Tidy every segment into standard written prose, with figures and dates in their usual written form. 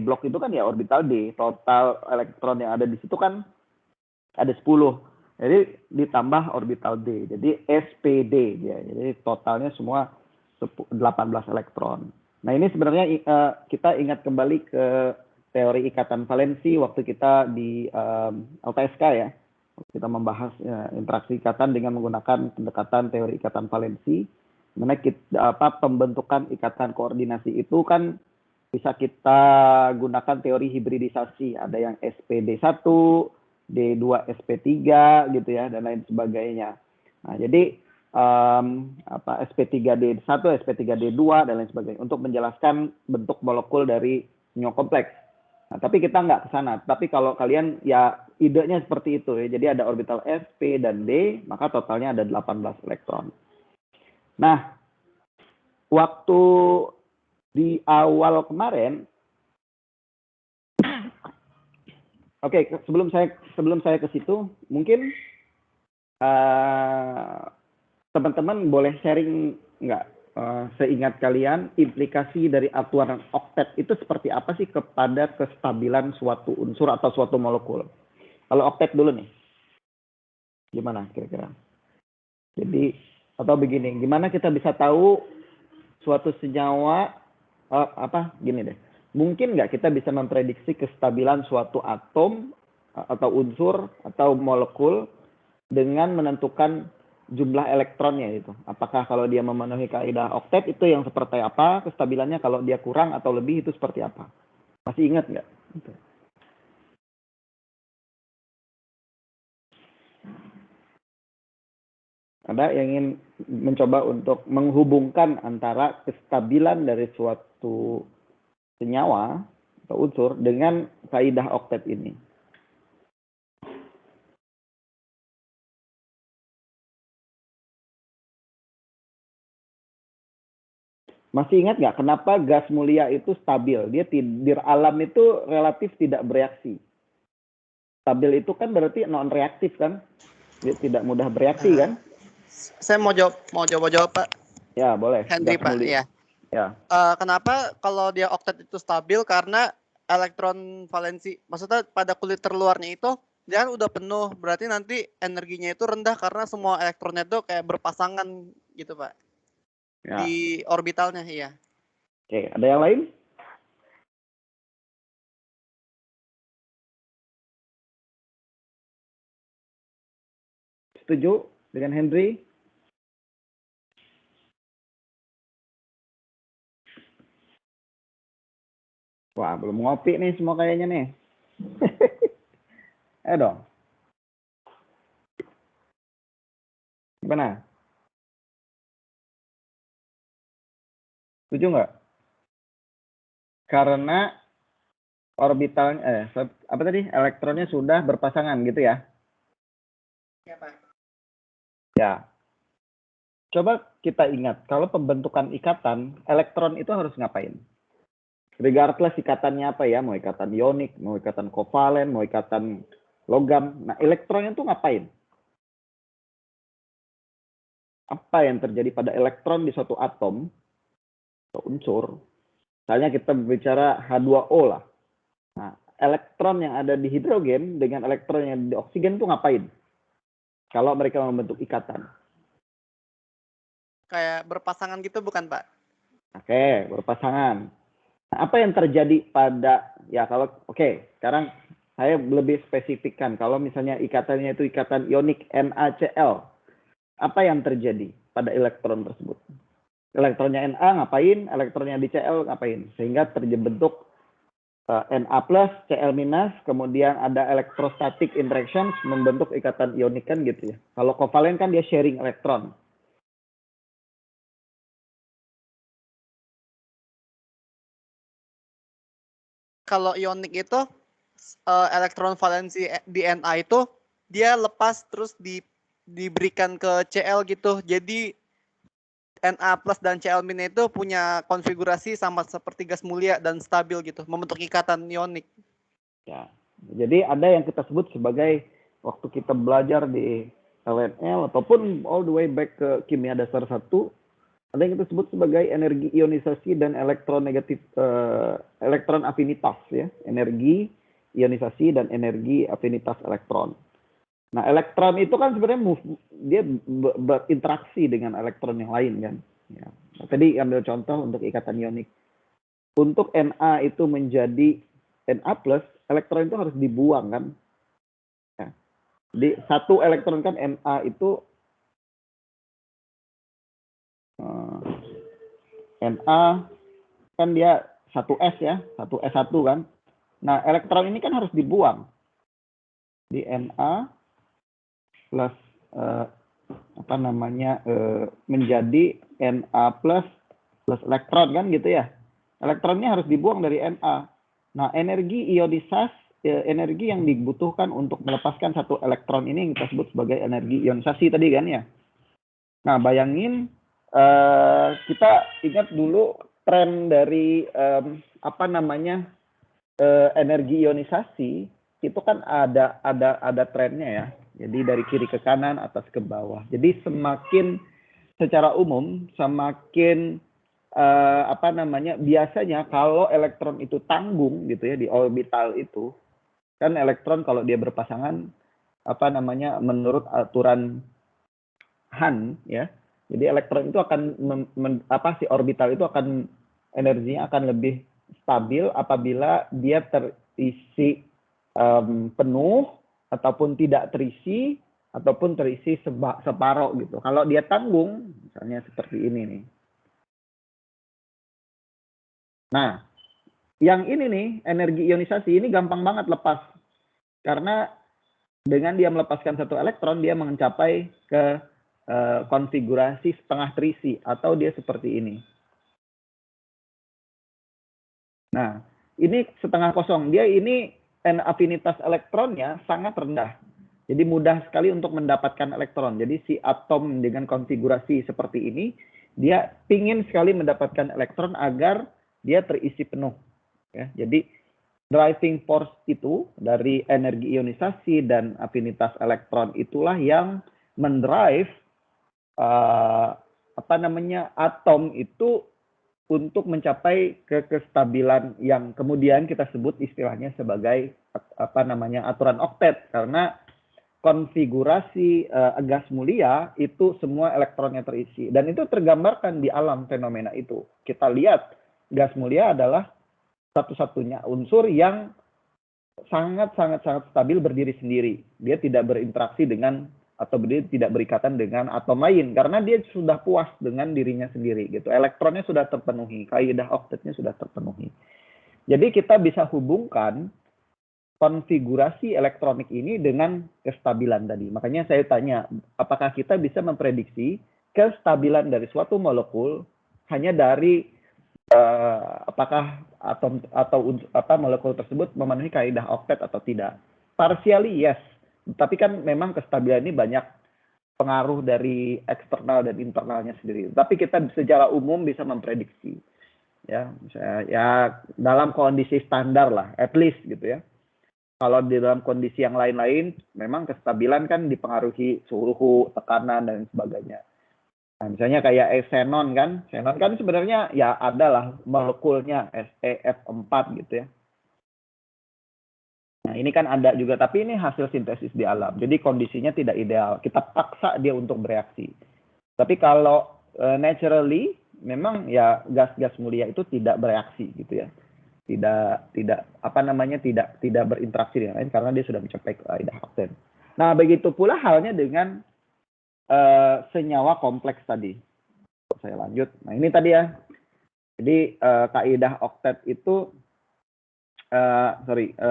blok itu kan ya orbital D. Total elektron yang ada di situ kan ada 10. Jadi ditambah orbital D. Jadi SPD ya. Jadi totalnya semua 18 elektron. Nah, ini sebenarnya kita ingat kembali ke teori ikatan valensi waktu kita di LPSK ya. Kita membahas interaksi ikatan dengan menggunakan pendekatan teori ikatan valensi. Mana pembentukan ikatan koordinasi itu kan bisa kita gunakan teori hibridisasi. Ada yang SPD1, D2 SP3 gitu ya, dan lain sebagainya. Nah, jadi SP3D1, SP3D2 dan lain sebagainya untuk menjelaskan bentuk molekul dari senyawa kompleks. Nah, tapi kita nggak ke sana. Tapi kalau kalian ya idenya seperti itu ya. Jadi ada orbital S, P, dan D, maka totalnya ada 18 elektron. Nah, waktu di awal kemarin, oke, sebelum saya ke situ, mungkin teman-teman boleh sharing nggak seingat kalian implikasi dari aturan oktet itu seperti apa sih kepada kestabilan suatu unsur atau suatu molekul? Kalau oktet dulu nih, gimana kira-kira? Jadi atau begini, gimana kita bisa tahu suatu senyawa gini deh? Mungkin nggak kita bisa memprediksi kestabilan suatu atom atau unsur atau molekul dengan menentukan jumlah elektronnya itu. Apakah kalau dia memenuhi kaidah oktet itu yang seperti apa kestabilannya, kalau dia kurang atau lebih itu seperti apa? Masih ingat nggak? Ada yang ingin mencoba untuk menghubungkan antara kestabilan dari suatu senyawa atau unsur dengan kaidah oktet ini? Masih ingat nggak kenapa gas mulia itu stabil? Dia di alam itu relatif tidak bereaksi. Stabil itu kan berarti non reaktif kan? Dia tidak mudah bereaksi kan? Saya mau jawab Pak. Ya boleh. Henry Pak, ya. Ya. Kenapa kalau dia oktet itu stabil? Karena elektron valensi, maksudnya pada kulit terluarnya itu dia kan udah penuh, berarti nanti energinya itu rendah karena semua elektronnya itu kayak berpasangan gitu Pak. Ya. Di orbitalnya, iya. Oke, ada yang lain? Setuju dengan Henry? Wah, belum ngopi nih semua kayaknya nih. Ayo dong. Gimana? Setuju nggak? Karena orbitalnya, apa tadi? Elektronnya sudah berpasangan gitu ya? Ya, Pak. Ya. Coba kita ingat, kalau pembentukan ikatan, elektron itu harus ngapain? Regardless ikatannya apa ya, mau ikatan ionik, mau ikatan kovalen, mau ikatan logam. Nah, elektronnya itu ngapain? Apa yang terjadi pada elektron di suatu atom atau unsur? Misalnya kita berbicara H2O lah. Nah, elektron yang ada di hidrogen dengan elektron yang di oksigen itu ngapain? Kalau mereka membentuk ikatan. Kayak berpasangan gitu bukan, Pak? Oke, berpasangan. Nah, apa yang terjadi pada, ya kalau, sekarang saya lebih spesifikkan. Kalau misalnya ikatannya itu ikatan ionik NaCl, apa yang terjadi pada elektron tersebut? Elektronnya Na ngapain, elektronnya di Cl ngapain? Sehingga terbentuk Na plus, Cl minus, kemudian ada electrostatic interactions membentuk ikatan ionik kan gitu ya. Kalau kovalen kan dia sharing elektron. Kalau ionik itu elektron valensi di Na itu dia lepas terus diberikan ke Cl gitu. Jadi Na plus dan Cl min itu punya konfigurasi sama seperti gas mulia dan stabil gitu, membentuk ikatan ionik. Ya, jadi ada yang kita sebut sebagai waktu kita belajar di LNL ataupun all the way back ke kimia dasar 1, Ada yang kita sebut sebagai energi ionisasi dan elektron negatif, elektron afinitas ya, energi ionisasi dan energi afinitas elektron. Nah, elektron itu kan sebenarnya dia berinteraksi dengan elektron yang lain kan. Ya. Nah, tadi ambil contoh untuk ikatan ionik. Untuk Na itu menjadi Na+, elektron itu harus dibuang kan. Ya. Jadi satu elektron kan Na itu Na kan dia 1s ya, 1s1 kan. Nah, elektron ini kan harus dibuang. Di Na plus menjadi Na plus elektron kan gitu ya. Elektronnya harus dibuang dari Na. Nah, energi ionisasi, energi yang dibutuhkan untuk melepaskan satu elektron ini yang kita sebut sebagai energi ionisasi tadi kan ya. Nah, bayangin kita ingat dulu tren dari energi ionisasi itu kan ada trennya ya. Jadi dari kiri ke kanan, atas ke bawah. Jadi semakin secara umum semakin biasanya kalau elektron itu tanggung gitu ya di orbital itu, kan elektron kalau dia berpasangan menurut aturan Han ya. Jadi elektron itu akan orbital itu akan energinya akan lebih stabil apabila dia terisi penuh ataupun tidak terisi ataupun terisi separoh gitu. Kalau dia tanggung, misalnya seperti ini nih. Nah, yang ini nih, energi ionisasi ini gampang banget lepas. Karena dengan dia melepaskan satu elektron, dia mencapai ke konfigurasi setengah terisi atau dia seperti ini. Nah, ini setengah kosong. Dia ini afinitas elektronnya sangat rendah. Jadi mudah sekali untuk mendapatkan elektron. Jadi si atom dengan konfigurasi seperti ini, dia ingin sekali mendapatkan elektron agar dia terisi penuh. Ya, jadi driving force itu dari energi ionisasi dan afinitas elektron itulah yang mendrive atom itu untuk mencapai kestabilan yang kemudian kita sebut istilahnya sebagai aturan oktet, karena konfigurasi gas mulia itu semua elektronnya terisi dan itu tergambarkan di alam fenomena itu. Kita lihat gas mulia adalah satu-satunya unsur yang sangat stabil berdiri sendiri. Dia tidak berinteraksi dengan atau dia tidak berikatan dengan atom lain karena dia sudah puas dengan dirinya sendiri gitu. Elektronnya sudah terpenuhi, kaidah oktetnya sudah terpenuhi. Jadi kita bisa hubungkan konfigurasi elektronik ini dengan kestabilan tadi. Makanya saya tanya, apakah kita bisa memprediksi kestabilan dari suatu molekul hanya dari apakah atom atau molekul tersebut memenuhi kaidah oktet atau tidak? Partially yes. Tapi kan memang kestabilan ini banyak pengaruh dari eksternal dan internalnya sendiri. Tapi kita secara umum bisa memprediksi, ya, misalnya, ya dalam kondisi standar lah, at least gitu ya. Kalau di dalam kondisi yang lain-lain, memang kestabilan kan dipengaruhi suhu, tekanan dan sebagainya. Nah, misalnya kayak xenon kan sebenarnya ya adalah molekulnya SeF4 gitu ya. Nah, ini kan ada juga, tapi ini hasil sintesis di alam. Jadi kondisinya tidak ideal. Kita paksa dia untuk bereaksi. Tapi kalau naturally, memang ya gas-gas mulia itu tidak bereaksi gitu ya. Tidak berinteraksi dengan lain karena dia sudah mencapai kaidah oktet. Nah, begitu pula halnya dengan senyawa kompleks tadi. Saya lanjut. Nah, ini tadi ya. Jadi kaidah oktet itu 18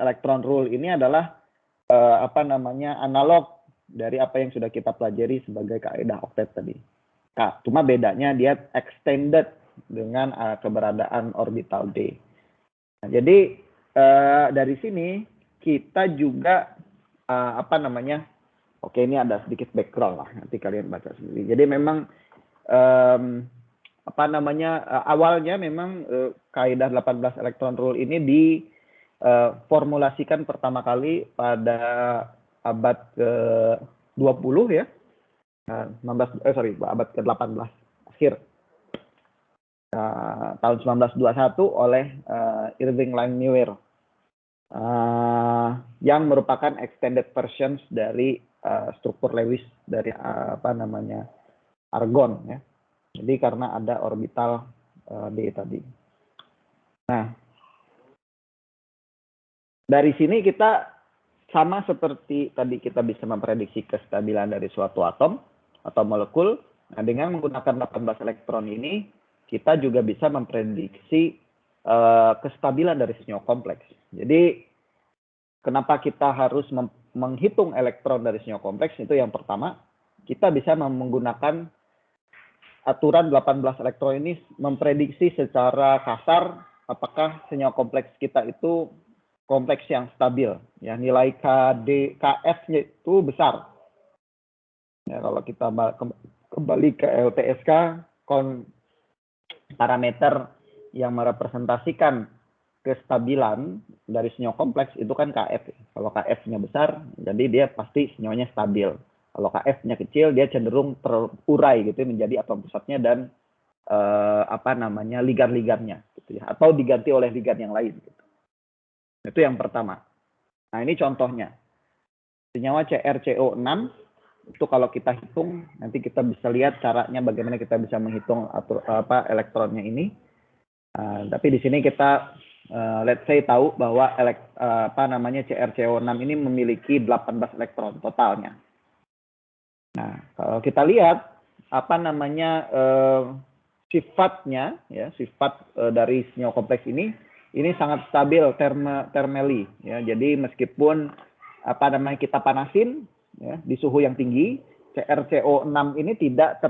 elektron rule ini adalah analog dari apa yang sudah kita pelajari sebagai kaidah oktet tadi. Nah, cuma bedanya dia extended dengan keberadaan orbital D. Nah, jadi dari sini kita juga oke, ini ada sedikit background lah, nanti kalian baca sendiri. Jadi memang awalnya memang kaidah 18 elektron rule ini diformulasikan pertama kali pada abad ke-20 ya. Abad ke-18. terakhir tahun 1921 oleh Irving Langmuir yang merupakan extended versions dari struktur Lewis dari argon ya. Jadi karena ada orbital D tadi. Nah, dari sini kita sama seperti tadi kita bisa memprediksi kestabilan dari suatu atom atau molekul. Nah, dengan menggunakan 18 elektron ini, kita juga bisa memprediksi kestabilan dari senyawa kompleks. Jadi, kenapa kita harus menghitung elektron dari senyawa kompleks? Itu yang pertama, kita bisa menggunakan aturan 18 elektron ini memprediksi secara kasar apakah senyawa kompleks kita itu kompleks yang stabil, ya nilai KF-nya itu besar. Ya, kalau kita kembali ke LTSK, parameter yang merepresentasikan kestabilan dari senyawa kompleks itu kan KF. Kalau KF-nya besar, jadi dia pasti senyawanya stabil. Kalau KF-nya kecil, dia cenderung terurai gitu menjadi atom pusatnya dan ligan-ligannya, gitu ya, atau diganti oleh ligan yang lain. Gitu. Itu yang pertama. Nah, ini contohnya. Senyawa CrCO6, itu kalau kita hitung, nanti kita bisa lihat caranya bagaimana kita bisa menghitung elektronnya ini. Tapi di sini kita, let's say, tahu bahwa CrCO6 ini memiliki 18 elektron totalnya. Nah, kalau kita lihat, sifatnya, ya, sifat dari senyawa kompleks ini sangat stabil thermally, ya. Jadi meskipun kita panasin, ya, di suhu yang tinggi, CrCO6 ini tidak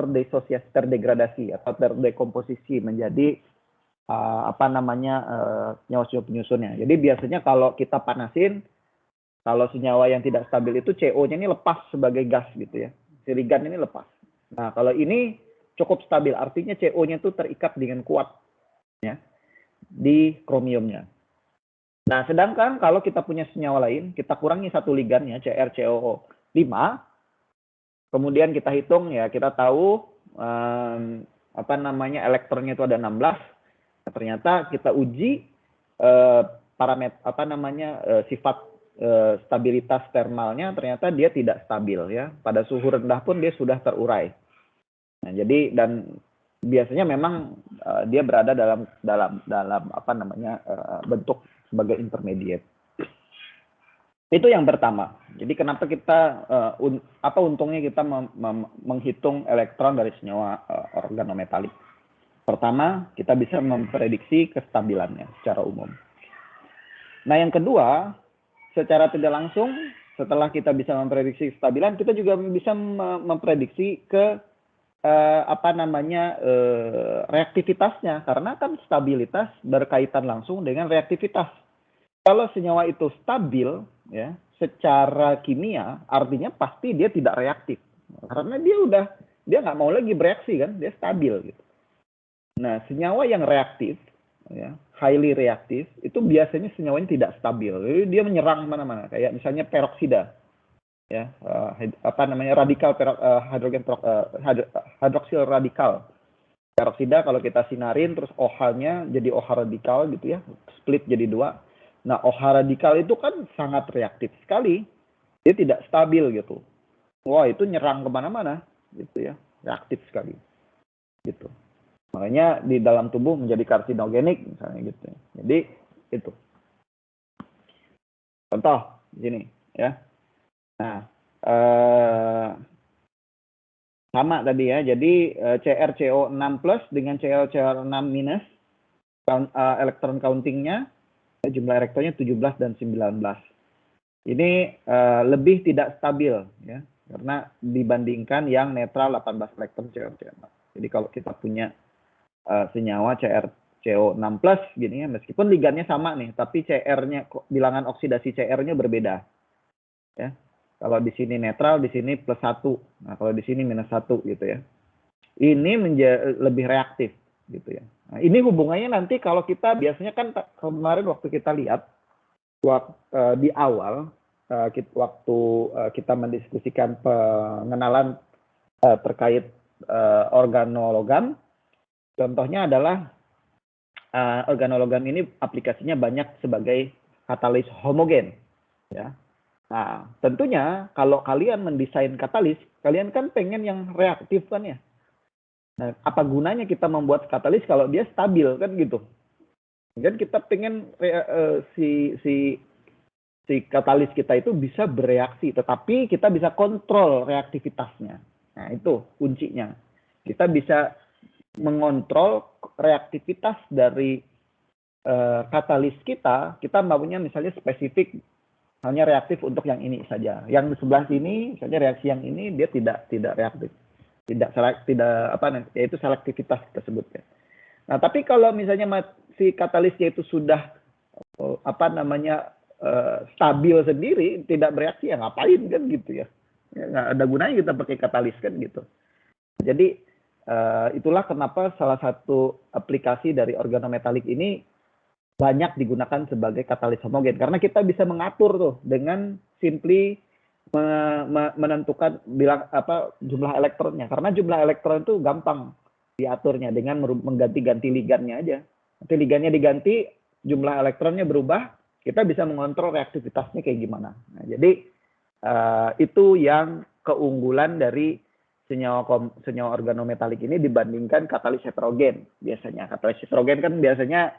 terdegradasi atau terdekomposisi menjadi senyawa-senyawa penyusunnya. Jadi biasanya kalau kita panasin, kalau senyawa yang tidak stabil itu CO-nya ini lepas sebagai gas gitu ya. Si ligan ini lepas. Nah, kalau ini cukup stabil, artinya CO-nya itu terikat dengan kuat, ya, di kromiumnya. Nah, sedangkan kalau kita punya senyawa lain, kita kurangi satu ligannya, CrCO5, kemudian kita hitung, ya, kita tahu elektronnya itu ada 16. Nah, ternyata kita uji sifat stabilitas thermalnya, ternyata dia tidak stabil, ya. Pada suhu rendah pun dia sudah terurai. Nah, jadi dan biasanya memang dia berada dalam bentuk sebagai intermediate. Itu yang pertama. Jadi kenapa kita untungnya kita menghitung elektron dari senyawa organometalik? Pertama, kita bisa memprediksi kestabilannya secara umum. Nah, yang kedua, secara tidak langsung setelah kita bisa memprediksi kestabilan, kita juga bisa memprediksi reaktivitasnya, karena kan stabilitas berkaitan langsung dengan reaktivitas. Kalau senyawa itu stabil, ya, secara kimia, artinya pasti dia tidak reaktif, karena dia nggak mau lagi bereaksi kan, dia stabil gitu. Nah, senyawa yang reaktif, ya, highly reaktif, itu biasanya senyawanya tidak stabil, jadi dia menyerang mana-mana, kayak misalnya peroksida. Ya, radikal hidroksil radikal. Peroksida kalau kita sinarin terus OH-nya jadi OH radikal gitu ya, split jadi 2. Nah, OH radikal itu kan sangat reaktif sekali. Dia tidak stabil gitu. Wah, itu nyerang kemana-mana gitu ya, reaktif sekali. Gitu. Makanya di dalam tubuh menjadi karsinogenik misalnya gitu. Jadi itu. Contoh gini ya. Nah, sama tadi ya. Jadi CrCO6 plus dengan CrCO6 minus, elektron countingnya, jumlah elektronnya 17 dan 19. Ini lebih tidak stabil ya, karena dibandingkan yang netral 18 elektron CrCO6. Jadi kalau kita punya senyawa CrCO6 plus gini ya, meskipun ligannya sama nih, tapi CR-nya, bilangan oksidasi CR-nya berbeda. Ya. Kalau di sini netral, di sini plus 1. Nah, kalau di sini minus 1 gitu ya. Ini lebih reaktif gitu ya. Nah, ini hubungannya nanti kalau kita biasanya kan kemarin waktu kita lihat di awal waktu kita mendiskusikan pengenalan terkait organologam. Contohnya adalah organologam ini aplikasinya banyak sebagai katalis homogen. Ya. Nah, tentunya kalau kalian mendesain katalis, kalian kan pengen yang reaktif kan ya. Nah, apa gunanya kita membuat katalis kalau dia stabil kan gitu? Kan kita pengen si katalis kita itu bisa bereaksi, tetapi kita bisa kontrol reaktivitasnya. Nah, itu kuncinya. Kita bisa mengontrol reaktivitas dari katalis kita maunya misalnya spesifik hanya reaktif untuk yang ini saja. Yang di sebelah sini, misalnya reaksi yang ini dia tidak reaktif, yaitu selektivitas kita sebut ya. Nah, tapi kalau misalnya si katalisnya itu sudah stabil sendiri, tidak bereaksi, ya ngapain kan gitu ya. Nggak ada gunanya kita pakai katalis kan gitu. Jadi itulah kenapa salah satu aplikasi dari organometalik ini banyak digunakan sebagai katalis homogen, karena kita bisa mengatur tuh dengan simply menentukan jumlah elektronnya, karena jumlah elektron itu gampang diaturnya dengan mengganti-ganti ligannya aja. Nanti ligannya diganti, jumlah elektronnya berubah, kita bisa mengontrol reaktivitasnya kayak gimana. Nah, jadi itu yang keunggulan dari senyawa organometalik ini dibandingkan katalis heterogen. Biasanya katalis heterogen kan biasanya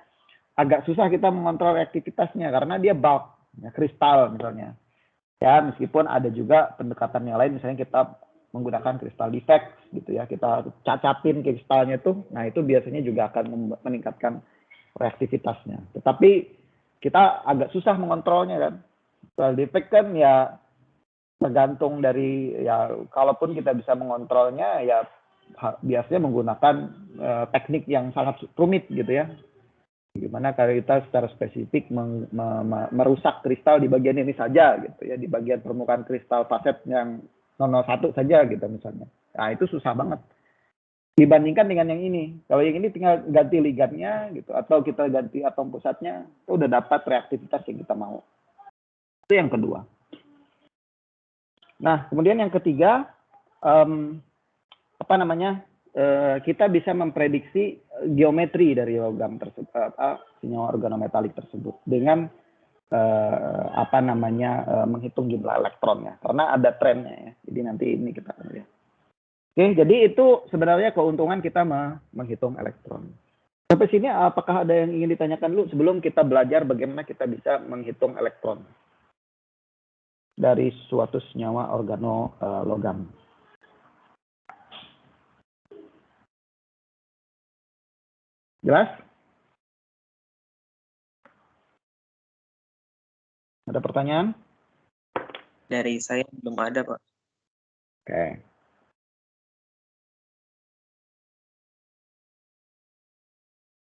agak susah kita mengontrol reaktivitasnya karena dia bulk, ya, kristal misalnya. Ya, meskipun ada juga pendekatan yang lain, misalnya kita menggunakan kristal defect gitu ya, kita cacatin kristalnya tuh, nah itu biasanya juga akan meningkatkan reaktivitasnya. Tetapi kita agak susah mengontrolnya kan. Kristal defect kan ya tergantung dari, ya kalaupun kita bisa mengontrolnya ya biasanya menggunakan teknik yang sangat rumit gitu ya. Gimana kalau kita secara spesifik merusak kristal di bagian ini saja gitu ya, di bagian permukaan kristal faset yang 001 saja gitu misalnya. Nah, itu susah banget dibandingkan dengan yang ini. Kalau yang ini tinggal ganti ligannya gitu, atau kita ganti atom pusatnya, itu udah dapat reaktivitas yang kita mau. Itu yang kedua. Nah, kemudian yang ketiga, kita bisa memprediksi geometri dari logam tersebut, senyawa organometalik tersebut dengan menghitung jumlah elektronnya, karena ada trennya ya. Jadi nanti ini kita akan lihat. Oke, jadi itu sebenarnya keuntungan kita menghitung elektron. Sampai sini apakah ada yang ingin ditanyakan dulu sebelum kita belajar bagaimana kita bisa menghitung elektron dari suatu senyawa organologam? Jelas? Ada pertanyaan? Dari saya belum ada, Pak. Oke.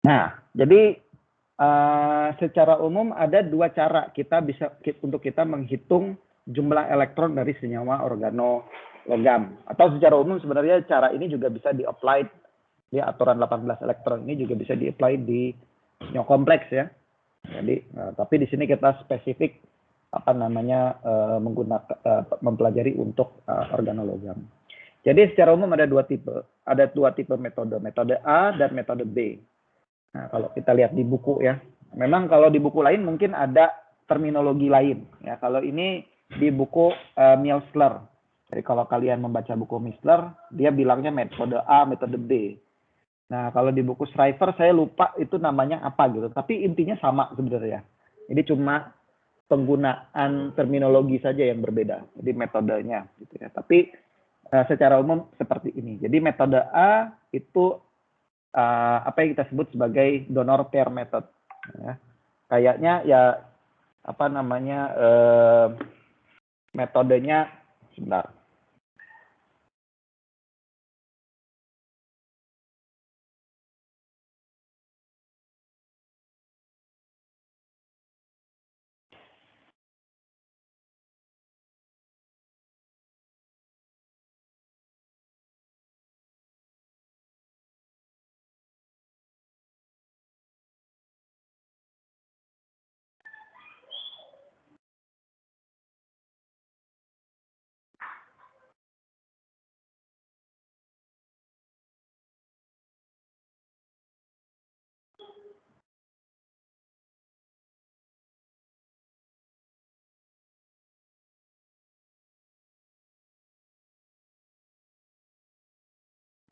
Nah, jadi secara umum ada dua cara untuk kita menghitung jumlah elektron dari senyawa organologam. Atau secara umum sebenarnya cara ini juga bisa di-apply di aturan 18 elektron ini juga bisa di-apply di senyawa kompleks ya. Jadi, tapi di sini kita spesifik mempelajari untuk organologam. Jadi secara umum ada dua tipe metode A dan metode B. Nah, kalau kita lihat di buku ya, memang kalau di buku lain mungkin ada terminologi lain ya. Kalau ini di buku Milsler. Jadi kalau kalian membaca buku Milsler, dia bilangnya metode A, metode B. Nah, kalau di buku Schreiber saya lupa itu namanya apa gitu, tapi intinya sama sebenarnya. Jadi cuma penggunaan terminologi saja yang berbeda. Jadi metodenya gitu ya. Tapi secara umum seperti ini. Jadi metode A itu apa yang kita sebut sebagai donor pair method. Ya. Kayaknya ya metodenya sebentar.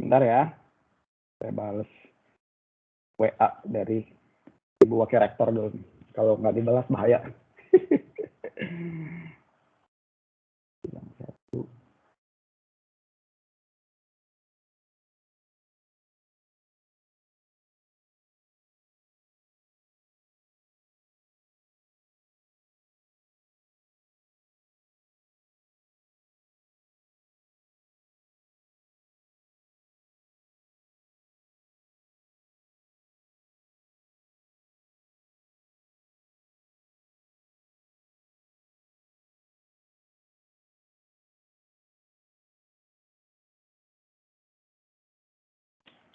Bentar ya. Saya balas WA dari Ibu Wakil Rektor dulu. Kalau nggak dibalas bahaya.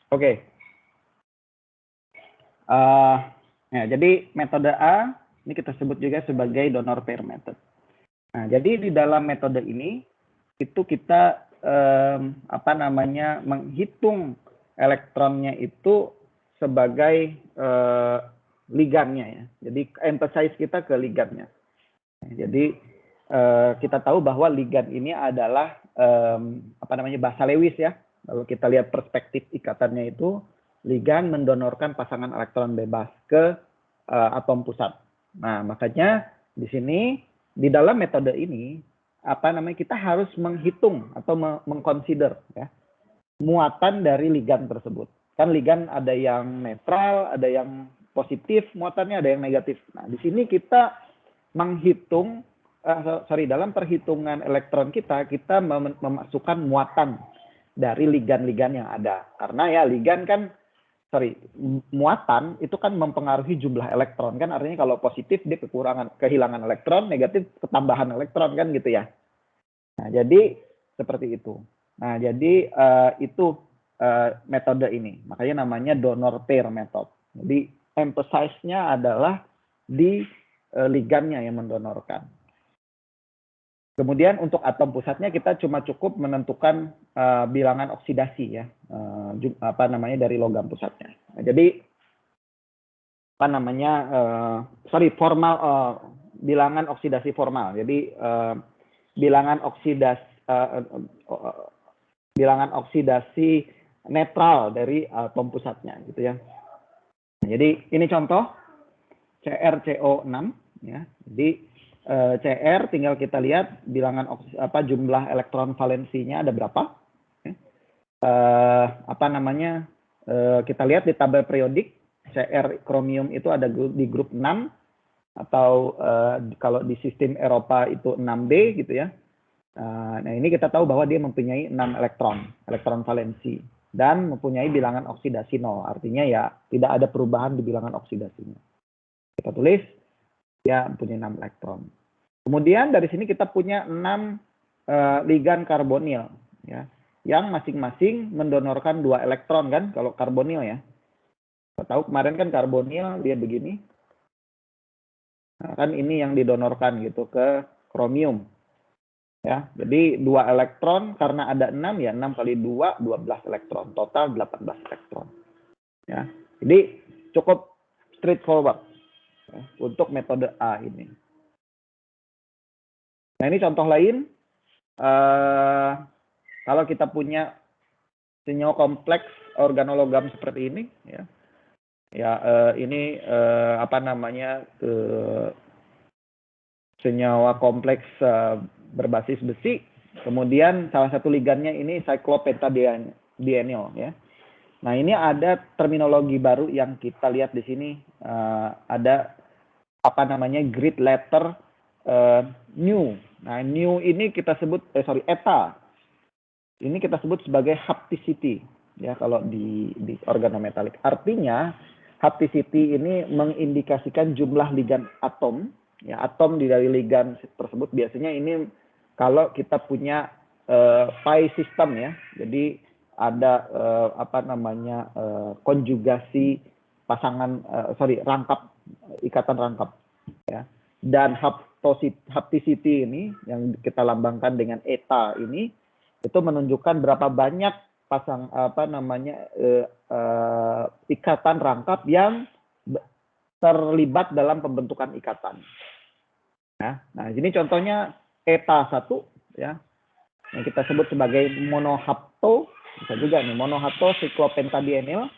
Oke. Ya, jadi metode A ini kita sebut juga sebagai donor pair method. Nah, jadi di dalam metode ini itu kita menghitung elektronnya itu sebagai ligannya ya. Jadi emphasize kita ke ligannya. Jadi kita tahu bahwa ligan ini adalah basa Lewis ya. Kalau kita lihat perspektif ikatannya itu, ligan mendonorkan pasangan elektron bebas ke atom pusat. Nah, makanya di sini di dalam metode ini kita harus menghitung atau mengconsider ya muatan dari ligan tersebut. Kan ligan ada yang netral, ada yang positif muatannya, ada yang negatif. Nah, di sini kita menghitung dalam perhitungan elektron kita memasukkan muatan dari ligan-ligan yang ada. Karena ya ligan kan muatan itu kan mempengaruhi jumlah elektron kan, artinya kalau positif dia kehilangan elektron, negatif ketambahan elektron kan gitu ya. Nah, jadi seperti itu. Nah, jadi itu metode ini. Makanya namanya donor pair method. Jadi emphasize-nya adalah di ligannya yang mendonorkan. Kemudian untuk atom pusatnya kita cuma cukup menentukan bilangan oksidasi ya, dari logam pusatnya. Nah, jadi bilangan oksidasi formal. Jadi bilangan oksidasi netral dari atom pusatnya gitu ya. Nah, jadi ini contoh CrCO6 ya. Jadi Cr tinggal kita lihat bilangan jumlah elektron valensinya ada berapa. Kita lihat di tabel periodik Cr kromium itu ada di grup 6 atau kalau di sistem Eropa itu 6B gitu ya. Nah, ini kita tahu bahwa dia mempunyai 6 elektron valensi dan mempunyai bilangan oksidasi 0. Artinya ya tidak ada perubahan di bilangan oksidasinya. Kita tulis ya mempunyai 6 elektron. Kemudian dari sini kita punya 6 ligan karbonil ya, yang masing-masing mendonorkan 2 elektron kan kalau karbonil ya. Kita tahu kemarin kan karbonil dia begini. Nah, kan ini yang didonorkan gitu ke kromium. Ya, jadi 2 elektron karena ada 6 ya 6 kali 2 12 elektron, total 18 elektron. Ya. Jadi cukup straightforward ya, untuk metode A ini. Nah, ini contoh lain. Kalau kita punya senyawa kompleks organologam seperti ini, ya, ini senyawa kompleks berbasis besi. Kemudian salah satu ligannya ini cyclopentadienyl, ya. Nah, ini ada terminologi baru yang kita lihat di sini. Ada grid letter new. Nah, new ini kita sebut eta. Ini kita sebut sebagai hapticity ya kalau di organometalik. Artinya hapticity ini mengindikasikan jumlah ligan atom. Ya, atom dari ligan tersebut biasanya ini kalau kita punya pi system ya. Jadi ada konjugasi pasangan ikatan rangkap ya. Dan hapticity ini yang kita lambangkan dengan eta ini itu menunjukkan berapa banyak ikatan rangkap yang terlibat dalam pembentukan ikatan. Ya. Nah, ini contohnya eta 1 ya. Yang kita sebut sebagai monohapto Bisa juga nih, monohato siklopentadienyl.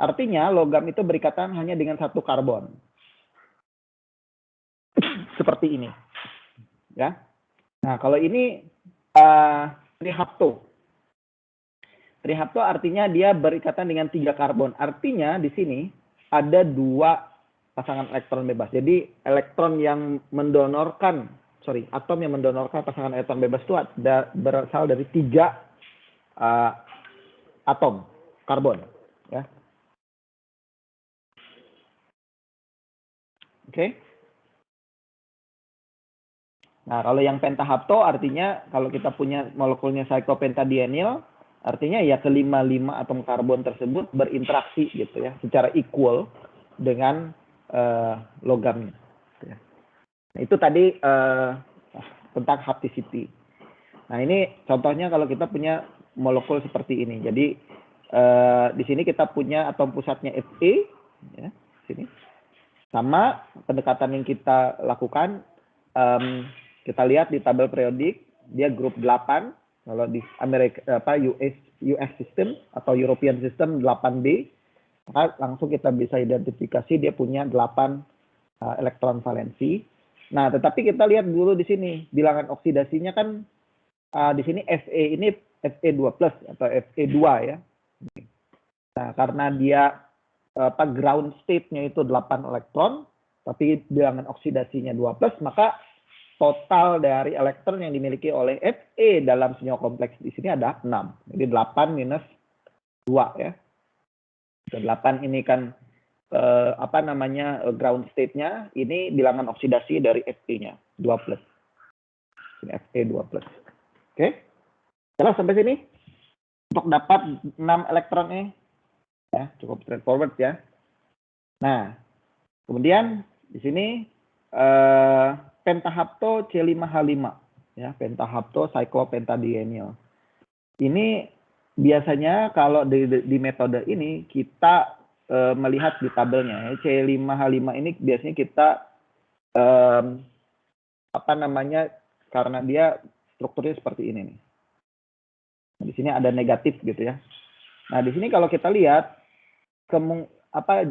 Artinya logam itu berikatan hanya dengan satu karbon. Seperti ini. Ya. Nah, kalau ini trihapto. Trihapto artinya dia berikatan dengan 3 karbon. Artinya di sini ada 2 pasangan elektron bebas. Jadi atom yang mendonorkan pasangan elektron bebas itu berasal dari 3 atom karbon. Ya. Oke. Nah, kalau yang pentahapto artinya kalau kita punya molekulnya cyclopentadienyl, artinya ya kelima-lima atom karbon tersebut berinteraksi gitu ya, secara equal dengan logamnya. Nah, itu tadi tentang hapticity. Nah, ini contohnya kalau kita punya molekul seperti ini. Jadi di sini kita punya atom pusatnya Fe, ya, sini. Sama pendekatan yang kita lakukan, kita lihat di tabel periodik, dia grup 8. Kalau di US system atau European system 8B, maka langsung kita bisa identifikasi dia punya 8 elektron valensi. Nah, tetapi kita lihat dulu di sini, bilangan oksidasinya kan di sini Fe ini Fe2+ atau Fe2 ya. Nah, karena dia ground state-nya itu 8 elektron, tapi bilangan oksidasinya 2+, maka total dari elektron yang dimiliki oleh Fe dalam senyawa kompleks di sini ada 6. Jadi 8 minus 2 ya. Dan 8 ini kan ground state-nya, ini bilangan oksidasi dari Fe-nya 2+. Ini Fe2+. Oke. Jelas sampai sini? Untuk dapat 6 elektron ini ya, cukup straightforward ya. Nah, kemudian di sini pentahapto C5H5 ya, pentahapto cyclopentadienyl. Ini biasanya kalau di metode ini kita melihat di tabelnya ya, C5H5 ini biasanya kita karena dia strukturnya seperti ini nih. Nah, di sini ada negatif gitu ya. Nah, di sini kalau kita lihat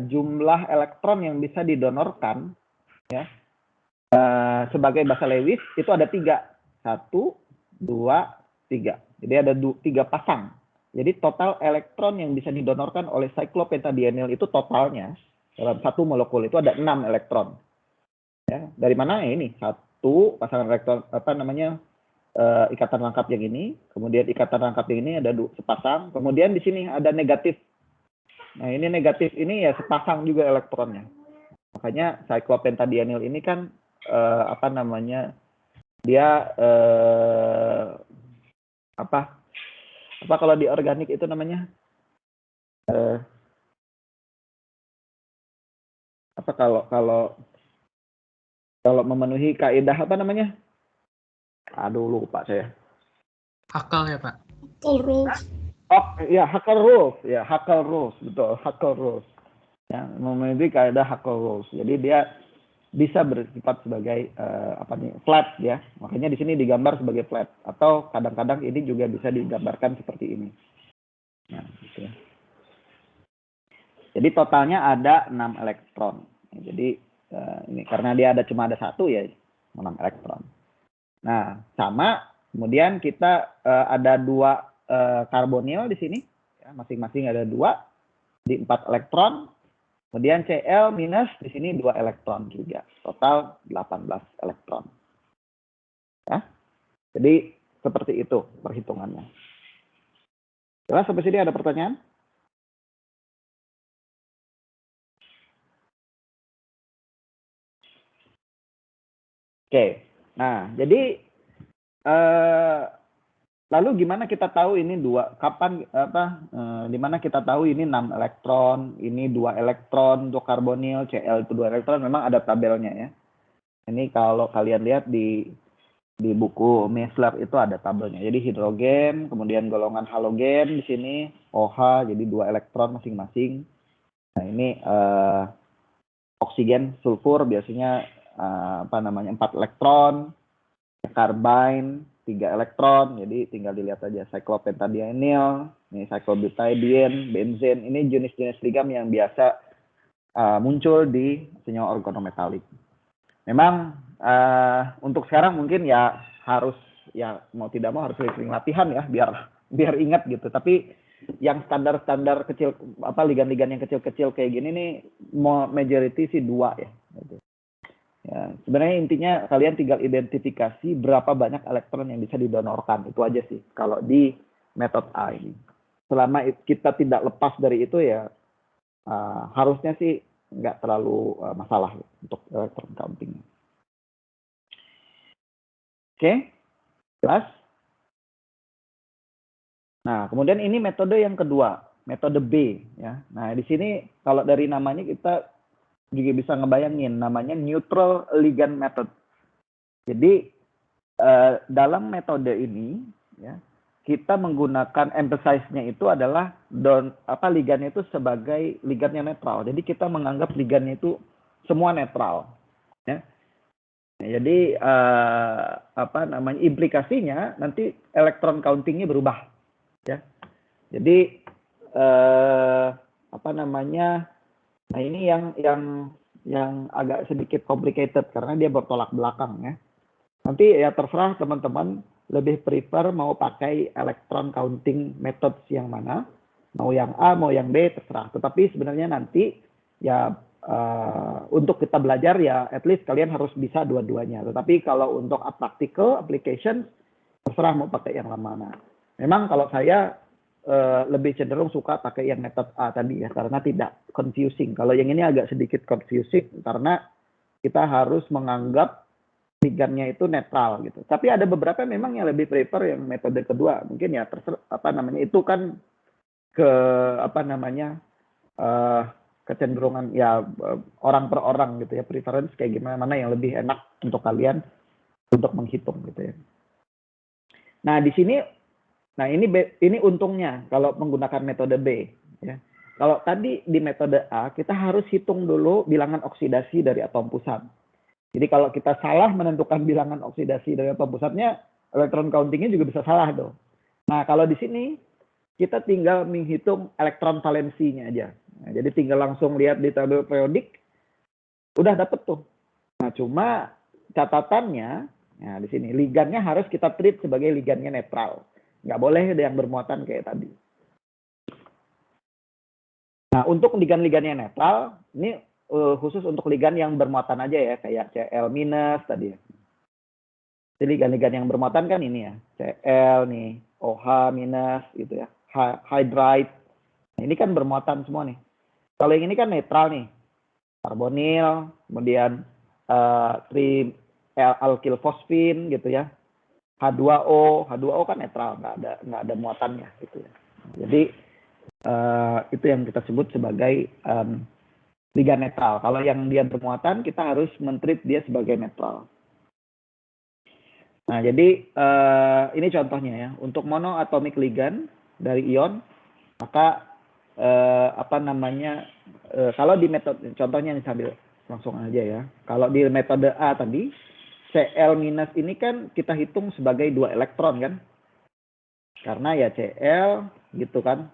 jumlah elektron yang bisa didonorkan ya sebagai basa Lewis itu ada 3. 1, 2, 3. Jadi ada 3 pasang. Jadi total elektron yang bisa didonorkan oleh cyclopentadienyl itu totalnya dalam satu molekul itu ada 6 elektron. Ya, dari mana ya ini? 1 pasangan elektron ikatan rangkap yang ini, kemudian ikatan rangkap yang ini ada sepasang, kemudian di sini ada negatif. Nah, ini negatif ini ya sepasang juga elektronnya. Makanya cyclopentadienyl ini kan dia kalau di organik itu namanya kalau memenuhi kaidah aduh lupa saya. Hackle ya Pak? Hackle rules. Oh ya, Hackle rules ya, Hackle rules betul, Hackle rules. Ya, memenuhi kaidah Hackle rules. Jadi dia bisa bersifat sebagai flat ya. Makanya di sini digambar sebagai flat atau kadang-kadang ini juga bisa digambarkan seperti ini. Nah, gitu ya. Jadi totalnya ada 6 elektron. Jadi ini karena dia cuma ada 1 ya 6 elektron. Nah, sama kemudian kita ada 2 karbonil di sini ya, masing-masing ada 2 di 4 elektron. Kemudian Cl minus di sini 2 elektron juga. Total 18 elektron. Ya. Jadi seperti itu perhitungannya. Jelas sampai sini ada pertanyaan? Oke. Nah, jadi lalu gimana kita tahu ini di mana kita tahu ini 6 elektron, ini 2 elektron untuk karbonil, Cl itu 2 elektron, memang ada tabelnya ya. Ini kalau kalian lihat di buku Mesler itu ada tabelnya. Jadi hidrogen, kemudian golongan halogen di sini, OH jadi 2 elektron masing-masing. Nah, ini oksigen, sulfur biasanya 4 elektron, karbon 3 elektron, jadi tinggal dilihat aja cyclopentadienyl, ini cyclobutadiene, benzen, ini jenis-jenis ligand yang biasa muncul di senyawa organometalik. Memang untuk sekarang mungkin ya harus ya mau tidak mau harus sering latihan ya biar ingat gitu. Tapi yang standar-standar kecil ligand-ligand yang kecil-kecil kayak gini nih majority sih 2 ya. Gitu. Ya, sebenarnya intinya kalian tinggal identifikasi berapa banyak elektron yang bisa didonorkan, itu aja sih kalau di metode A ini. Selama kita tidak lepas dari itu ya harusnya sih nggak terlalu masalah untuk elektron counting. Oke, jelas? Nah, kemudian ini metode yang kedua, metode B ya. Nah, di sini kalau dari namanya kita juga bisa ngebayangin namanya neutral ligand method. Jadi dalam metode ini ya kita menggunakan emphasize-nya itu adalah ligannya itu sebagai ligan yang netral. Jadi kita menganggap ligannya itu semua netral ya. Jadi implikasinya nanti elektron counting-nya berubah ya. Jadi nah ini yang agak sedikit complicated karena dia bertolak belakang ya. Nanti ya terserah teman-teman lebih prefer mau pakai electron counting methods yang mana, mau yang A, mau yang B, terserah. Tetapi sebenarnya nanti ya untuk kita belajar ya at least kalian harus bisa dua-duanya. Tetapi kalau untuk practical application terserah mau pakai yang mana. Memang kalau saya lebih cenderung suka pakai yang metode A tadi ya karena tidak confusing. Kalau yang ini agak sedikit confusing karena kita harus menganggap ligandnya itu netral gitu. Tapi ada beberapa memang yang lebih prefer yang metode kedua. Mungkin ya terserah itu kan kecenderungan ya orang per orang gitu ya, preference kayak gimana, mana yang lebih enak untuk kalian untuk menghitung gitu ya. Nah, di sini ini untungnya kalau menggunakan metode B ya. Kalau tadi di metode A kita harus hitung dulu bilangan oksidasi dari atom pusat. Jadi kalau kita salah menentukan bilangan oksidasi dari atom pusatnya, elektron counting-nya juga bisa salah tuh. Nah, kalau di sini kita tinggal menghitung elektron valensinya aja. Nah, jadi tinggal langsung lihat di tabel periodik, udah dapet tuh. Nah, cuma catatannya, nah di sini ligandnya harus kita treat sebagai ligandnya netral. Nggak boleh ada yang bermuatan kayak tadi. Nah, untuk ligan-ligannya netral, ini khusus untuk ligan yang bermuatan aja ya, kayak Cl- tadi ya. Jadi ligan-ligan yang bermuatan kan ini ya, Cl nih, OH- gitu ya, hydride. Nah, ini kan bermuatan semua nih. Kalau yang ini kan netral nih, karbonil, kemudian tri-alkylfosfin gitu ya. H2O kan netral, nggak ada muatannya gitu ya. Jadi itu yang kita sebut sebagai ligan netral. Kalau yang dia bermuatan kita harus men-treat dia sebagai netral. Nah, jadi ini contohnya ya. Untuk monoatomic ligand dari ion, maka kalau di metode contohnya sambil langsung aja ya. Kalau di metode A tadi Cl- ini kan kita hitung sebagai 2 elektron kan. Karena ya Cl gitu kan.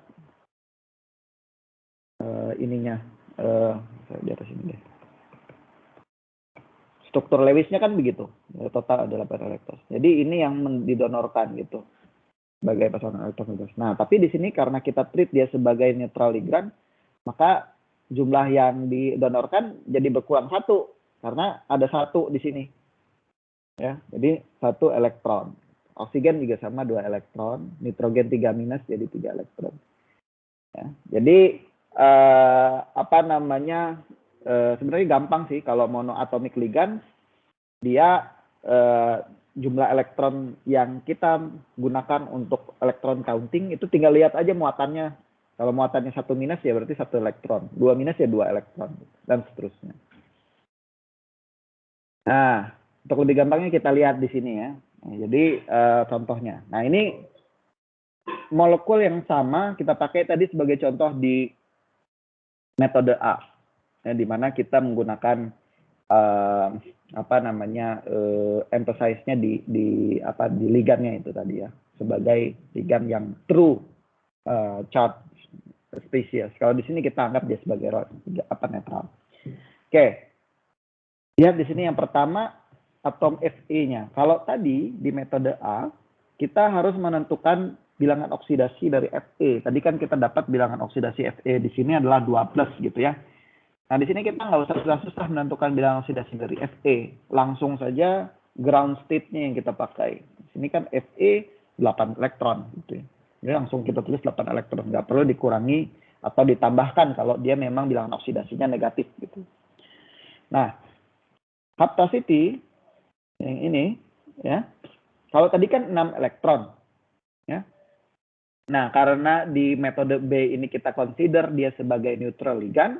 Ininya di atas ini deh. Struktur Lewisnya kan begitu. Total ada 8 elektron. Jadi ini yang didonorkan gitu. Sebagai pasangan elektron bebas. Nah, tapi di sini karena kita treat dia sebagai neutral ligand, maka jumlah yang didonorkan jadi berkurang 1 karena ada 1 di sini. Ya, jadi 1 elektron. Oksigen juga sama 2 elektron, nitrogen 3- jadi 3 elektron. Ya, jadi sebenarnya gampang sih kalau monoatomic ligand dia jumlah elektron yang kita gunakan untuk elektron counting itu tinggal lihat aja muatannya. Kalau muatannya 1- ya berarti 1 elektron, 2- ya 2 elektron dan seterusnya. Nah, untuk lebih gampangnya kita lihat di sini ya. Nah, jadi contohnya. Nah, ini molekul yang sama kita pakai tadi sebagai contoh di metode A. Ya, di mana kita menggunakan apa namanya emphasize-nya di ligannya itu tadi ya, sebagai ligan yang true charge species. Kalau di sini kita anggap dia sebagai netral. Oke. Lihat di sini yang pertama atom Fe-nya. Kalau tadi di metode A kita harus menentukan bilangan oksidasi dari Fe. Tadi kan kita dapat bilangan oksidasi Fe di sini adalah 2+ gitu ya. Nah, di sini kita nggak usah susah-susah menentukan bilangan oksidasi dari Fe. Langsung saja ground state-nya yang kita pakai. Di sini kan Fe 8 elektron gitu ya. Jadi langsung kita tulis 8 elektron. Nggak perlu dikurangi atau ditambahkan kalau dia memang bilangan oksidasinya negatif gitu. Nah, haptasity yang ini ya. Kalau tadi kan 6 elektron ya. Nah, karena di metode B ini kita consider dia sebagai neutral ligand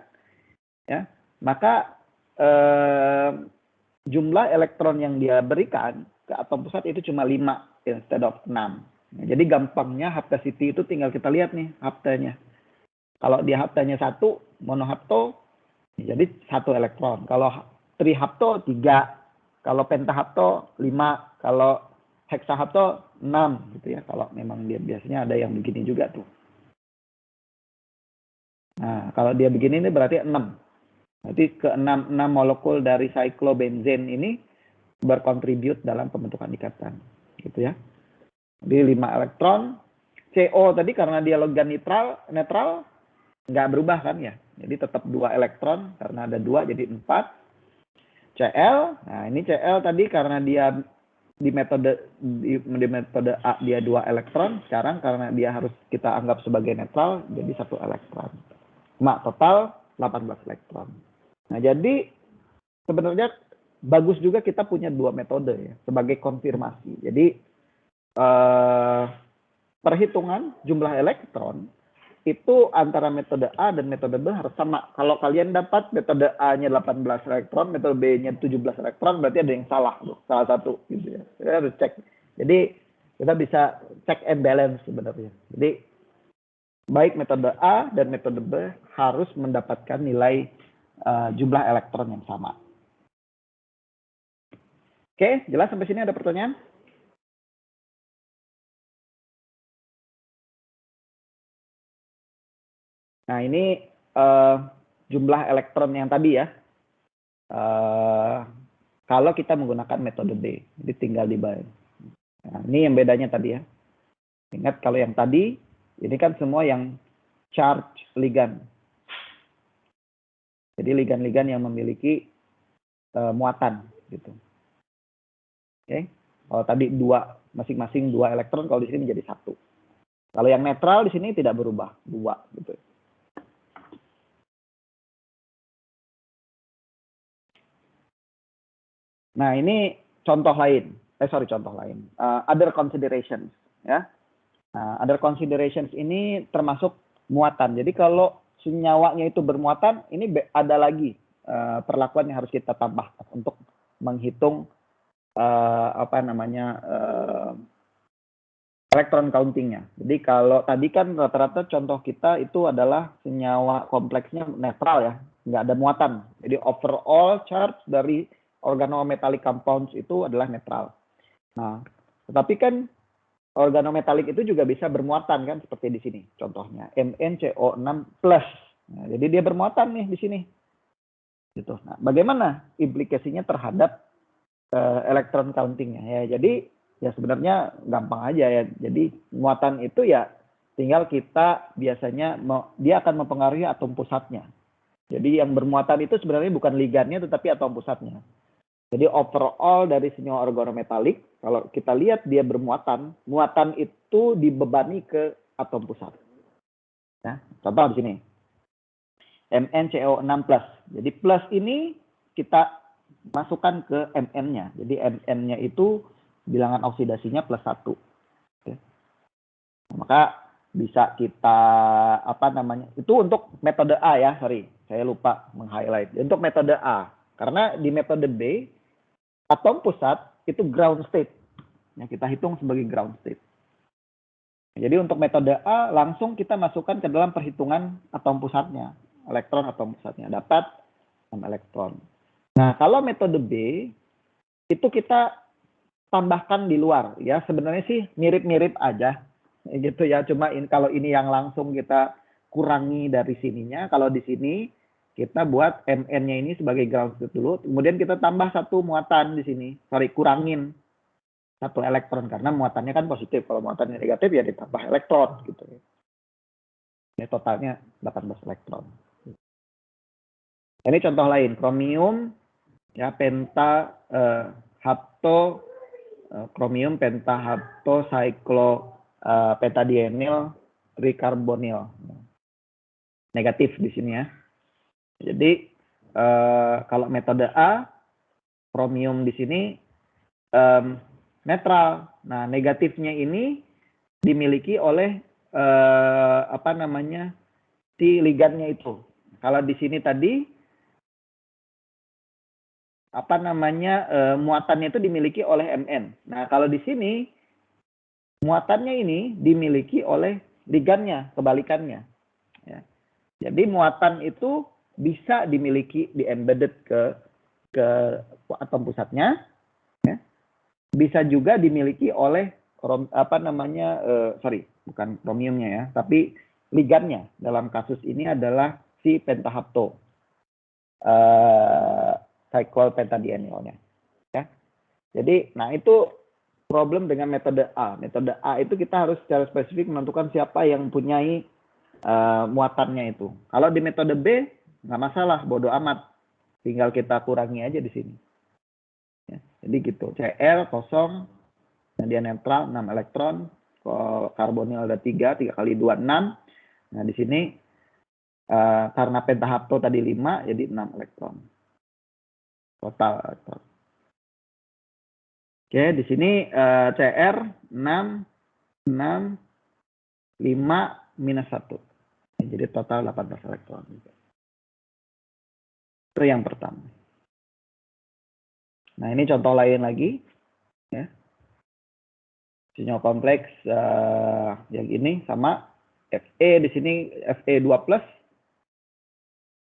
ya, maka jumlah elektron yang dia berikan ke atom pusat itu cuma 5 instead of 6. Nah, jadi gampangnya haptasity itu tinggal kita lihat nih haptanya. Kalau dia haptanya 1, monohapto jadi 1 elektron. Kalau trihapto 3, kalau pentahapto 5, kalau heksahapto 6 gitu ya. Kalau memang dia biasanya ada yang begini juga tuh. Nah, kalau dia begini ini berarti 6. Berarti ke 6 molekul dari cyclobenzene ini berkontribut dalam pembentukan ikatan gitu ya. Jadi 5 elektron. CO tadi karena dia ligand netral nggak berubah kan ya. Jadi tetap 2 elektron karena ada 2 jadi 4. Cl, nah ini Cl tadi karena dia di metode A dia 2 elektron, sekarang karena dia harus kita anggap sebagai netral jadi 1 elektron. Total 18 elektron. Nah, jadi sebenarnya bagus juga kita punya 2 metode ya sebagai konfirmasi. Jadi perhitungan jumlah elektron itu antara metode A dan metode B harus sama. Kalau kalian dapat metode A-nya 18 elektron, metode B-nya 17 elektron, berarti ada yang salah loh, salah satu gitu ya. Kita harus cek. Jadi kita bisa check and balance sebenarnya. Jadi baik metode A dan metode B harus mendapatkan nilai jumlah elektron yang sama. Oke, jelas sampai sini ada pertanyaan? Nah, ini jumlah elektron yang tadi ya. Kalau kita menggunakan metode B, jadi tinggal dibayar. Nah, ini yang bedanya tadi ya. Ingat kalau yang tadi, ini kan semua yang charge ligand. Jadi ligand-ligand yang memiliki muatan gitu. Oke. Kalau tadi masing-masing 2 elektron, kalau di sini menjadi 1. Kalau yang netral di sini tidak berubah, 2 gitu. Nah, ini contoh lain. Other considerations ya. Nah, other considerations ini termasuk muatan. Jadi kalau senyawanya itu bermuatan, ini ada lagi perlakuan yang harus kita tambahkan untuk menghitung elektron countingnya. Jadi kalau tadi kan rata-rata contoh kita itu adalah senyawa kompleksnya netral ya, nggak ada muatan. Jadi overall charge dari organometallic compounds itu adalah netral. Nah, tetapi kan organometallic itu juga bisa bermuatan kan, seperti di sini contohnya MnCO6+. Nah, jadi dia bermuatan nih di sini. Gitu. Nah, bagaimana implikasinya terhadap elektron countingnya ya? Jadi ya sebenarnya gampang aja ya. Jadi muatan itu ya tinggal kita biasanya dia akan mempengaruhi atom pusatnya. Jadi yang bermuatan itu sebenarnya bukan ligandnya tetapi atom pusatnya. Jadi overall dari senyawa organometalik, kalau kita lihat dia bermuatan, muatan itu dibebani ke atom pusat. Nah, contoh di sini. MnCO6+. Jadi plus ini kita masukkan ke Mn-nya. Jadi Mn-nya itu bilangan oksidasinya +1. Oke. Nah, maka bisa kita itu untuk metode A ya, sorry. Saya lupa meng-highlight. Untuk metode A. Karena di metode B, atom pusat itu ground state. Yang kita hitung sebagai ground state. Jadi untuk metode A, langsung kita masukkan ke dalam perhitungan atom pusatnya. Elektron atom pusatnya. Dapat 6 elektron. Nah, kalau metode B itu kita tambahkan di luar ya. Sebenarnya sih mirip-mirip aja gitu ya. Cuma kalau ini yang langsung kita kurangi dari sininya. Kalau di sini kita buat Mn-nya ini sebagai ground state dulu. Kemudian kita tambah satu muatan di sini. Sorry, kurangin satu elektron karena muatannya kan positif. Kalau muatannya negatif ya ditambah elektron gitu. Ini totalnya 18 elektron. Ini contoh lain, kromium ya penta hapto kromium penta hapto cyclo pentadienyl tricarbonyl. Negatif di sini ya. Jadi kalau metode A kromium di sini netral. Nah, negatifnya ini dimiliki oleh si ligannya itu. Kalau di sini tadi muatannya itu dimiliki oleh Mn. Nah, kalau di sini muatannya ini dimiliki oleh ligannya, kebalikannya. Ya. Jadi muatan itu bisa dimiliki di embedded ke atom pusatnya, ya. Bisa juga dimiliki oleh bukan kromiumnya ya, tapi ligannya. Dalam kasus ini adalah si pentahapto. Cyclopentadienylnya. Ya. Jadi, nah itu problem dengan metode A. Metode A itu kita harus secara spesifik menentukan siapa yang mempunyai muatannya itu. Kalau di metode B, nggak masalah, bodo amat. Tinggal kita kurangi aja di sini. Ya. Jadi gitu, Cl kosong, nah dia netral, 6 elektron, karbonil ada 3 kali 2, 6. Nah di sini karena pentahapto tadi 5, jadi 6 elektron. Total elektron. Oke, di sini Cr 6, 5, minus 1. Jadi total 18 elektron. Itu yang pertama. Nah, ini contoh lain lagi. Ya. Senyawa kompleks yang ini sama. Fe di sini Fe2+.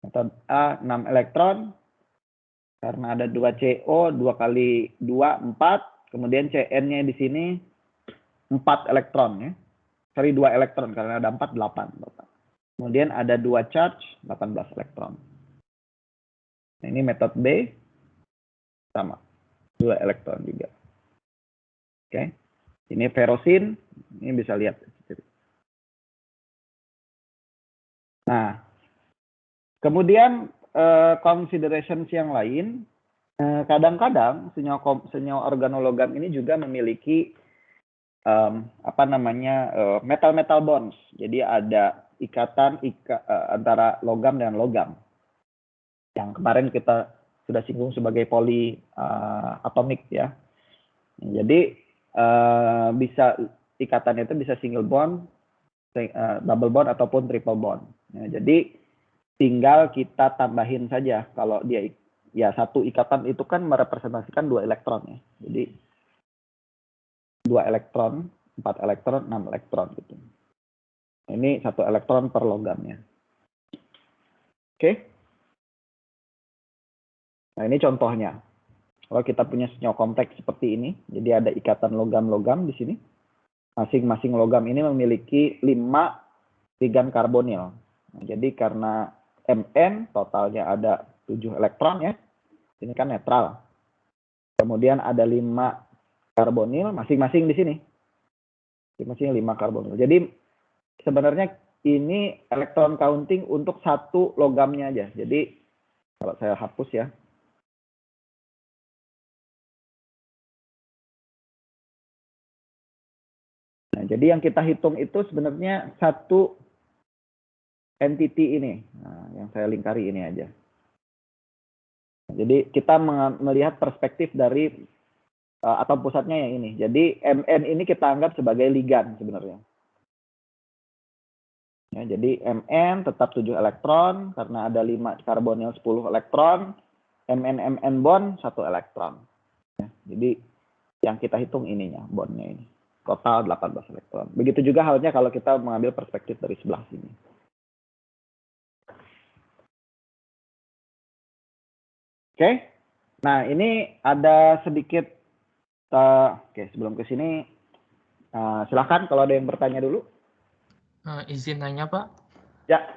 Metode A 6 elektron. Karena ada 2 CO, 2 kali 2, 4. Kemudian Cn-nya di sini 4 elektron. Ya. Sorry, 2 elektron. Karena ada 4, 8. Kemudian ada 2 charge, 18 elektron. Nah, ini metode B. Sama. 2 elektron juga. Oke. Ini ferrosin. Ini bisa lihat. Nah, kemudian considerations yang lain, kadang-kadang senyawa organologam ini juga memiliki metal-metal bonds. Jadi ada ikatan antara logam dan logam. Yang kemarin kita sudah singgung sebagai polyatomik ya. Jadi bisa ikatannya itu bisa single bond, double bond ataupun triple bond. Nah, jadi tinggal kita tambahin saja kalau dia ya satu ikatan itu kan merepresentasikan 2 elektron ya. Jadi 2 elektron, 4 elektron, 6 elektron gitu. Ini 1 elektron per logamnya. Oke. Nah, ini contohnya. Kalau kita punya senyawa kompleks seperti ini, jadi ada ikatan logam-logam di sini. Masing-masing logam ini memiliki 5 ligan karbonil. Nah, jadi karena Mn totalnya ada 7 elektron ya. Ini kan netral. Kemudian ada 5 karbonil masing-masing di sini. Masing-masing 5 karbonil. Jadi sebenarnya ini elektron counting untuk satu logamnya aja. Jadi kalau saya hapus ya. Nah, jadi yang kita hitung itu sebenarnya satu entity ini. Nah, yang saya lingkari ini aja. Jadi kita melihat perspektif dari atom pusatnya yang ini. Jadi Mn ini kita anggap sebagai ligan sebenarnya. Ya, jadi Mn tetap 7 elektron karena ada 5 karbonil 10 elektron. Mn bond 1 elektron. Ya, jadi yang kita hitung ininya bondnya ini. Total 18 elektron. Begitu juga halnya kalau kita mengambil perspektif dari sebelah sini. Oke. Nah, ini ada sedikit oke, sebelum ke sini silakan kalau ada yang bertanya dulu. Izin nanya, Pak. Ya.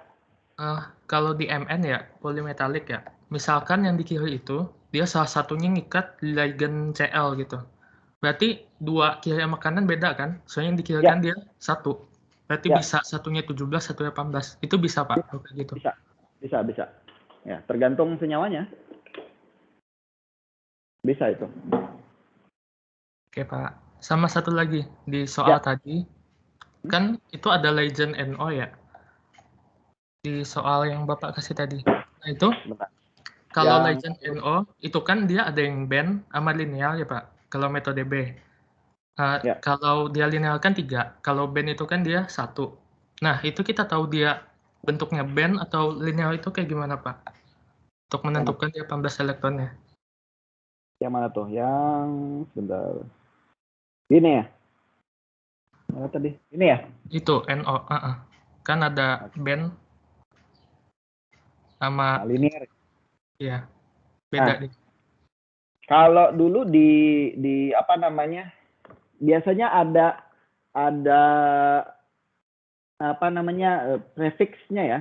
Kalau di MN ya, polymetallic ya, misalkan yang di kiri itu, dia salah satunya ngikat ligand CL gitu. Berarti dua kiri sama kanan beda kan? Soalnya yang di kiri Ya. kan dia satu. Berarti Ya. bisa satunya 17, satunya 18. Itu bisa, Pak? Kalau kayak gitu. Bisa. Ya, tergantung senyawanya. Bisa itu. Oke, Pak. Sama satu lagi, di soal tadi, kan itu ada legend NO ya? Di soal yang Bapak kasih tadi. Nah itu, Bentar. kalau Yang legend NO, itu kan dia ada yang band sama linear ya Pak, kalau metode B. Ya. Kalau dia linear kan 3, kalau band itu kan dia 1. Nah, itu kita tahu dia bentuknya band atau linear itu kayak gimana Pak? Untuk menentukan dia 18 elektronnya. Yang mana tuh? Yang sebentar. Ini ya? Mana tadi? Ini ya? Itu NO, kan ada band sama linear. ya beda Nah, nih. kalau dulu di apa namanya? Biasanya ada apa namanya prefixnya ya.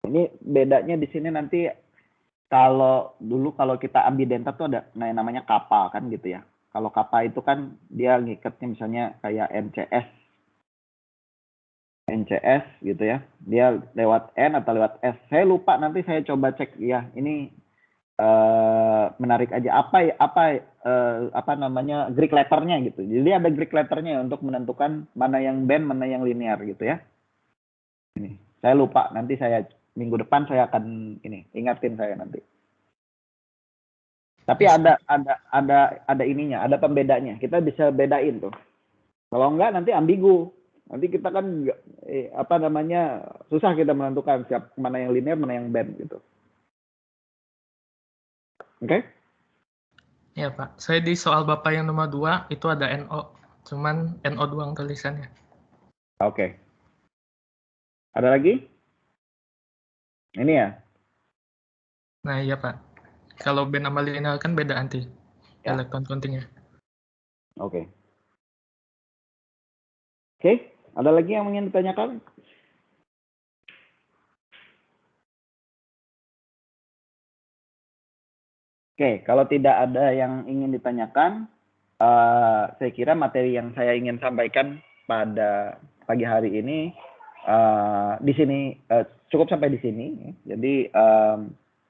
Ini bedanya di sini nanti kalau kita ambidenta tuh ada namanya kappa kan gitu ya. Kalau kappa itu kan dia ngikatnya misalnya kayak NCS gitu ya. Dia lewat N atau lewat S. Saya lupa, nanti saya coba cek ya. Ini menarik aja apa namanya Greek letternya gitu. Jadi ada Greek letternya untuk menentukan mana yang band, mana yang linear gitu ya. Ini saya lupa, nanti saya minggu depan saya akan ingatin saya nanti. Tapi ada ininya, ada pembedanya. Kita bisa bedain tuh. Kalau enggak nanti ambigu. Nanti kita kan apa namanya susah kita menentukan mana yang linear, mana yang band gitu. Oke? Ya Pak, saya di soal Bapak yang nomor 2 itu ada NO, cuman NO doang tulisannya. Oke. Ada lagi? Ini ya? Nah iya Pak, kalau band sama linear kan beda anti Ya. elektron countingnya. Oke. Oke, ada lagi yang ingin ditanyakan? Oke, kalau tidak ada yang ingin ditanyakan, saya kira materi yang saya ingin sampaikan pada pagi hari ini di sini cukup sampai di sini. Jadi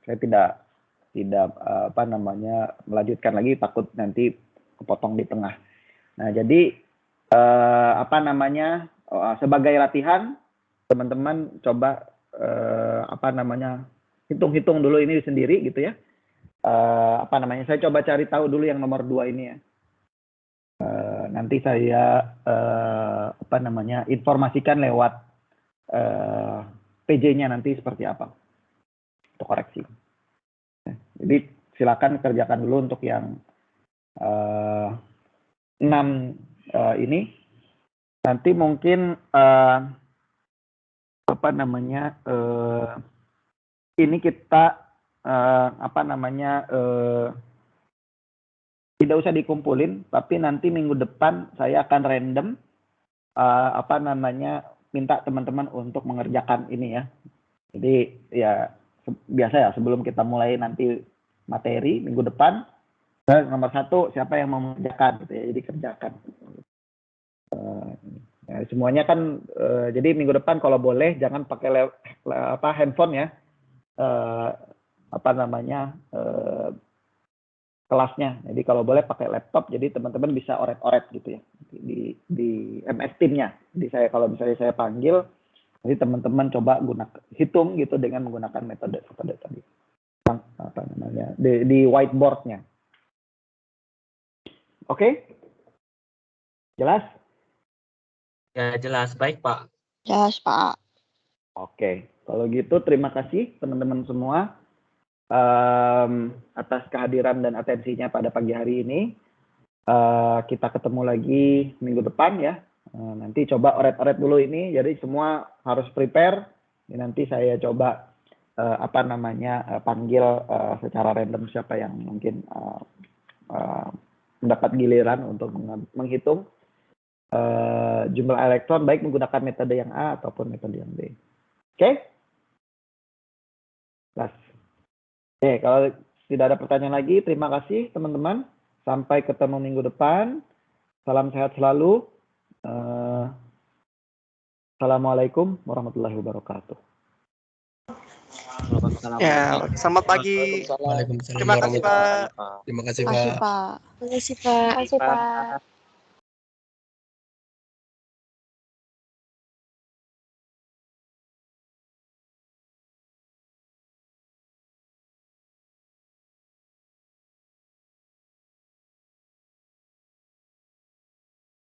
saya tidak apa namanya melanjutkan lagi, takut nanti kepotong di tengah. Nah, jadi apa namanya sebagai latihan, teman-teman coba apa namanya hitung-hitung dulu ini sendiri gitu ya. Apa namanya? Saya coba cari tahu dulu yang nomor 2 ini ya. Nanti saya apa namanya informasikan lewat PJ-nya nanti seperti apa untuk koreksi. Jadi silakan kerjakan dulu untuk yang 6 ini. Nanti mungkin apa namanya ini kita apa namanya tidak usah dikumpulin, tapi nanti minggu depan saya akan random apa namanya minta teman-teman untuk mengerjakan ini ya. Jadi ya biasa ya sebelum kita mulai nanti materi minggu depan, nomor 1 siapa yang mau mengerjakan gitu ya, jadi kerjakan. Ya, semuanya kan jadi minggu depan kalau boleh jangan pakai handphone ya. Apa namanya kelasnya. Jadi kalau boleh pakai laptop, jadi teman-teman bisa oret-oret gitu ya di MS Team-nya. Jadi saya kalau misalnya saya panggil, nanti teman-teman coba hitung gitu dengan menggunakan metode tadi. Apa namanya di whiteboard-nya. Oke? Jelas? Ya, jelas. Baik, Pak. Jelas, Pak. Oke. Kalau gitu terima kasih teman-teman semua atas kehadiran dan atensinya pada pagi hari ini. Kita ketemu lagi minggu depan ya. Nanti coba oret-oret dulu ini. Jadi semua harus prepare. Nanti saya coba panggil secara random siapa yang mungkin mendapat giliran untuk menghitung jumlah elektron baik menggunakan metode yang A ataupun metode yang B. Oke? Oke, kalau tidak ada pertanyaan lagi, terima kasih teman-teman. Sampai ketemu minggu depan. Salam sehat selalu. Assalamualaikum warahmatullahi wabarakatuh. Ya, selamat pagi. Waalaikumsalam Terima kasih, Pak. Terima kasih, Makasih, Pak. Pak. Terima kasih, Pak. Makasih, Pak.